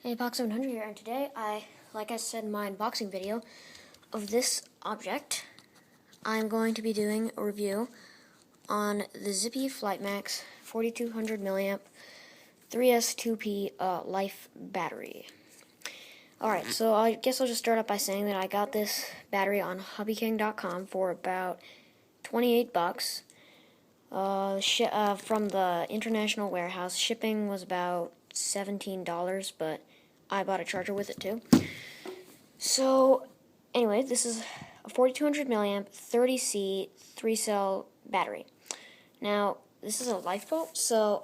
Hey, Box700 here, and today like I said in my unboxing video of this object, I'm going to be doing a review on the Zippy FlightMax 4200 milliamp 3S2P LiFe battery. Alright, so I guess I'll just start up by saying that I got this battery on hobbyking.com for about 28 bucks. From the international warehouse. Shipping was about $17, but I bought a charger with it too. So, anyway, this is a 4200 milliamp 30C 3-cell battery. Now, this is a LiFe bolt, so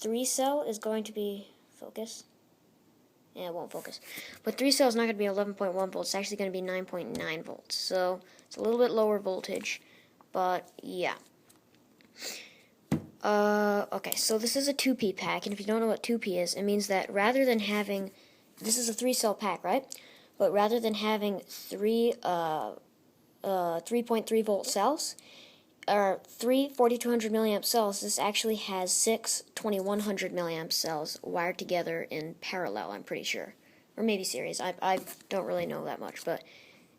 3-cell is going to be focus. Yeah, it won't focus. But 3-cell is not going to be 11.1 volts. It's actually going to be 9.9 volts. So, it's a little bit lower voltage, but yeah. Okay, so this is a 2P pack, and if you don't know what 2P is, it means that rather than having, this is a 3-cell pack, right? But rather than having 3.3 volt cells, or 4200 milliamp cells, this actually has 6 2100 milliamp cells wired together in parallel, I'm pretty sure. Or maybe series, I don't really know that much, but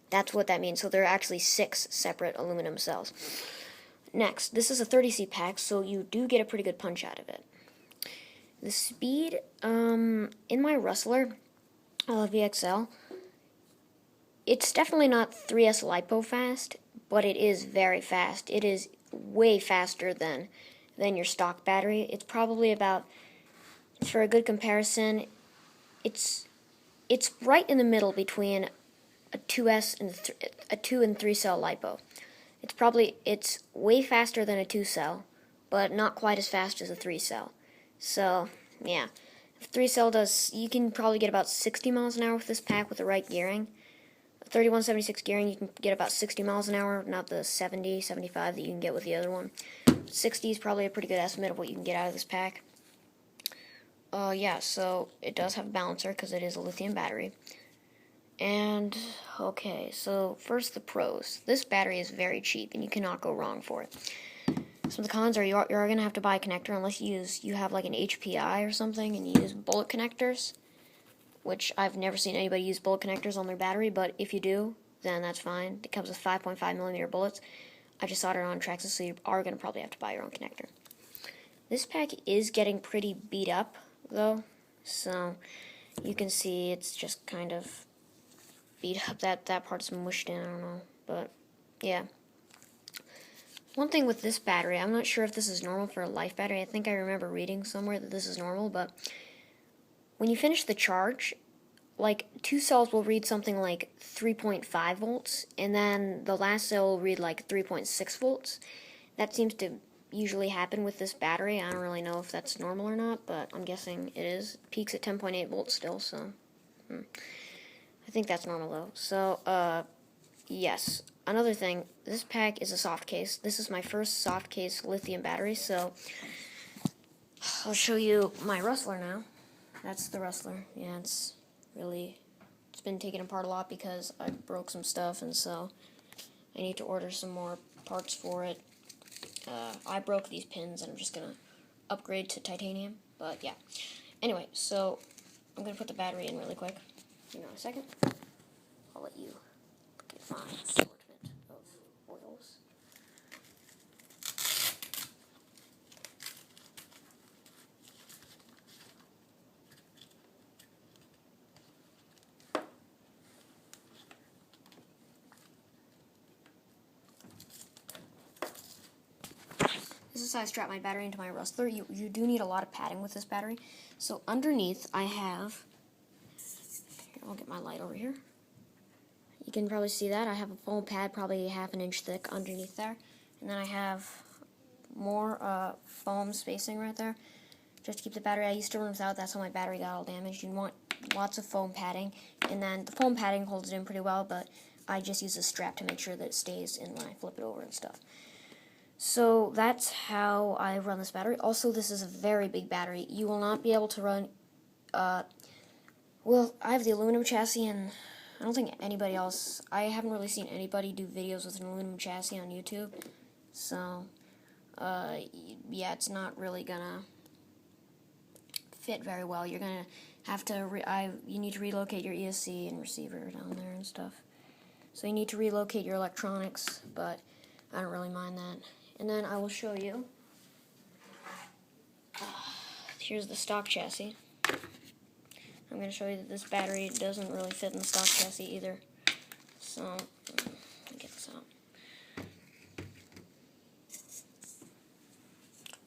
that's what that means. So there are actually 6 separate aluminum cells. Next, this is a 30C pack, so you do get a pretty good punch out of it. The speed, in my Rustler VXL, it's definitely not 3S LiPo fast, but it is very fast. It is way faster than your stock battery. It's probably about, for a good comparison, it's right in the middle between a 2S and a 2 and 3 cell LiPo. It's way faster than a 2-cell, but not quite as fast as a 3-cell. So, yeah. If 3-cell does, you can probably get about 60 miles an hour with this pack with the right gearing. 3176 gearing, you can get about 60 miles an hour, not the 70, 75 that you can get with the other one. 60 is probably a pretty good estimate of what you can get out of this pack. Yeah, so it does have a balancer because it is a lithium battery. And, okay, so first the pros. This battery is very cheap, and you cannot go wrong for it. Some of the cons are you're going to have to buy a connector unless you have like an HPI or something and you use bullet connectors, which I've never seen anybody use bullet connectors on their battery, but if you do, then that's fine. It comes with 5.5mm bullets. I just soldered on Traxxas, so you are going to probably have to buy your own connector. This pack is getting pretty beat up, though, so you can see it's just kind of beat up. That part's mushed in, I don't know, but yeah. One thing with this battery, I'm not sure if this is normal for a LiFe battery. I think I remember reading somewhere that this is normal, but when you finish the charge, like 2 cells will read something like 3.5 volts, and then the last cell will read like 3.6 volts. That seems to usually happen with this battery. I don't really know if that's normal or not, but I'm guessing it is. It peaks at 10.8 volts still, so I think that's normal though. So, yes. Another thing, this pack is a soft case. This is my first soft case lithium battery, so I'll show you my Rustler now. That's the Rustler. Yeah, it's been taken apart a lot because I broke some stuff, and so I need to order some more parts for it. I broke these pins, and I'm just going to upgrade to titanium, but yeah. Anyway, so I'm going to put the battery in really quick. Give me a second. I'll let you look at my assortment of oils. This is how I strap my battery into my Rustler. You do need a lot of padding with this battery. So underneath I have, here, I'll get my light over here. You can probably see that. I have a foam pad probably ½ an inch thick underneath there. And then I have more foam spacing right there just to keep the battery. I used to run without, that's how my battery got all damaged. You want lots of foam padding. And then the foam padding holds it in pretty well, but I just use a strap to make sure that it stays in when I flip it over and stuff. So that's how I run this battery. Also, this is a very big battery. You will not be able to run, well, I have the aluminum chassis, and I don't think anybody else, I haven't really seen anybody do videos with an aluminum chassis on YouTube. So, yeah, it's not really gonna fit very well. You're gonna you need to relocate your ESC and receiver down there and stuff. So you need to relocate your electronics, but I don't really mind that. And then I will show you. Here's the stock chassis. I'm going to show you that this battery doesn't really fit in the stock chassis either. So, let me get this out.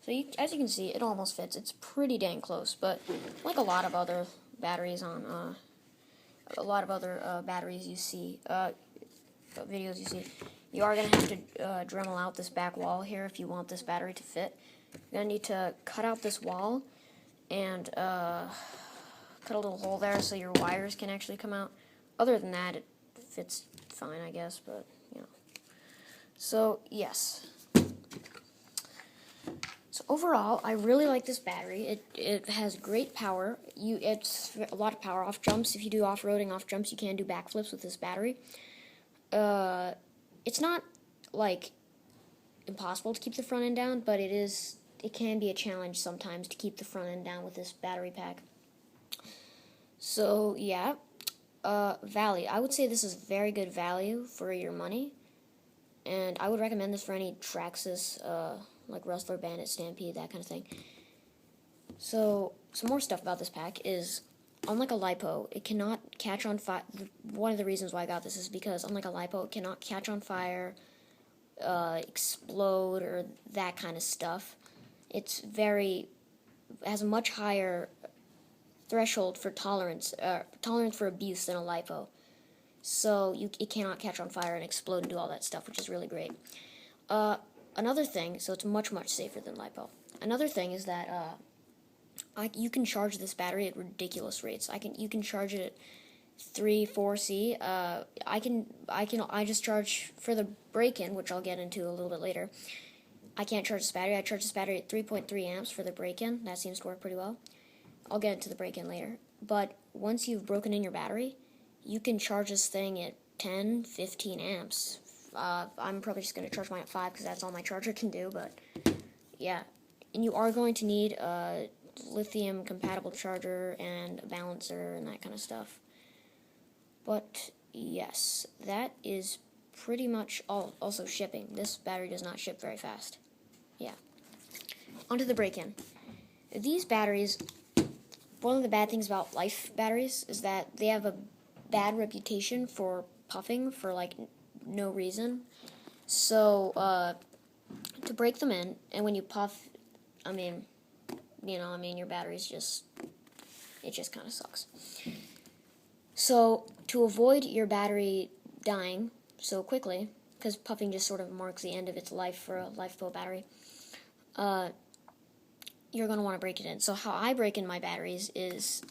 So as you can see, it almost fits. It's pretty dang close, but like a lot of other batteries on, batteries you see, videos you see, you are going to have to Dremel out this back wall here if you want this battery to fit. You're going to need to cut out this wall and cut a little hole there so your wires can actually come out. Other than that, it fits fine, I guess, but, you know. So, yes. So overall, I really like this battery. It has great power. It's a lot of power. Off jumps, if you do off-roading, off jumps, you can do backflips with this battery. It's not, like, impossible to keep the front end down, but it can be a challenge sometimes to keep the front end down with this battery pack. So, yeah. Value. I would say this is very good value for your money. And I would recommend this for any Traxxas, like Rustler, Bandit, Stampede, that kind of thing. So, some more stuff about this pack is, unlike a LiPo, it cannot catch on fire. One of the reasons why I got this is because, unlike a LiPo, it cannot catch on fire, explode, or that kind of stuff. It has a much higher threshold for tolerance for abuse than a LiPo. So it cannot catch on fire and explode and do all that stuff, which is really great. Another thing, so it's much, much safer than LiPo. Another thing is that you can charge this battery at ridiculous rates. You can charge it at 3-4C. I just charge for the break-in, which I'll get into a little bit later. I can't charge this battery. I charge this battery at 3.3 amps for the break-in. That seems to work pretty well. I'll get into the break-in later. But once you've broken in your battery, you can charge this thing at 10, 15 amps. I'm probably just going to charge mine at 5 because that's all my charger can do, but yeah. And you are going to need a lithium-compatible charger and a balancer and that kind of stuff. But yes, that is pretty much all. Also shipping. This battery does not ship very fast. Yeah. Onto the break-in. These batteries, one of the bad things about LiFe batteries is that they have a bad reputation for puffing for, like, no reason. So, to break them in, and when you puff, your battery's just kind of sucks. So, to avoid your battery dying so quickly, because puffing just sort of marks the end of its life for a LiFePo battery, you're going to want to break it in. So how I break in my batteries is,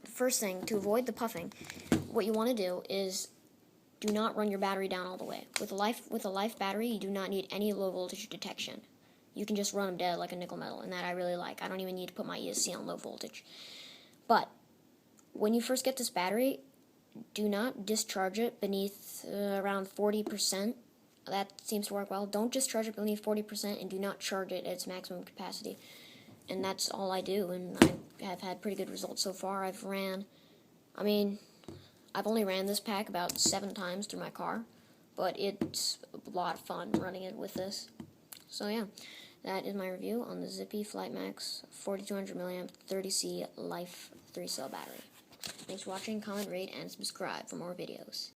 first thing, to avoid the puffing, what you want to do is do not run your battery down all the way. With a LiFe battery, you do not need any low voltage detection. You can just run them dead like a nickel metal, and that I really like. I don't even need to put my ESC on low voltage. But when you first get this battery, do not discharge it beneath around 40%. That seems to work well. Don't discharge it beneath 40% and do not charge it at its maximum capacity. And that's all I do, and I have had pretty good results so far. I've only ran this pack about 7 times through my car, but it's a lot of fun running it with this. So yeah, that is my review on the Zippy FlightMax 4200 mAh 30C LiFe 3-cell battery. Thanks for watching, comment, rate, and subscribe for more videos.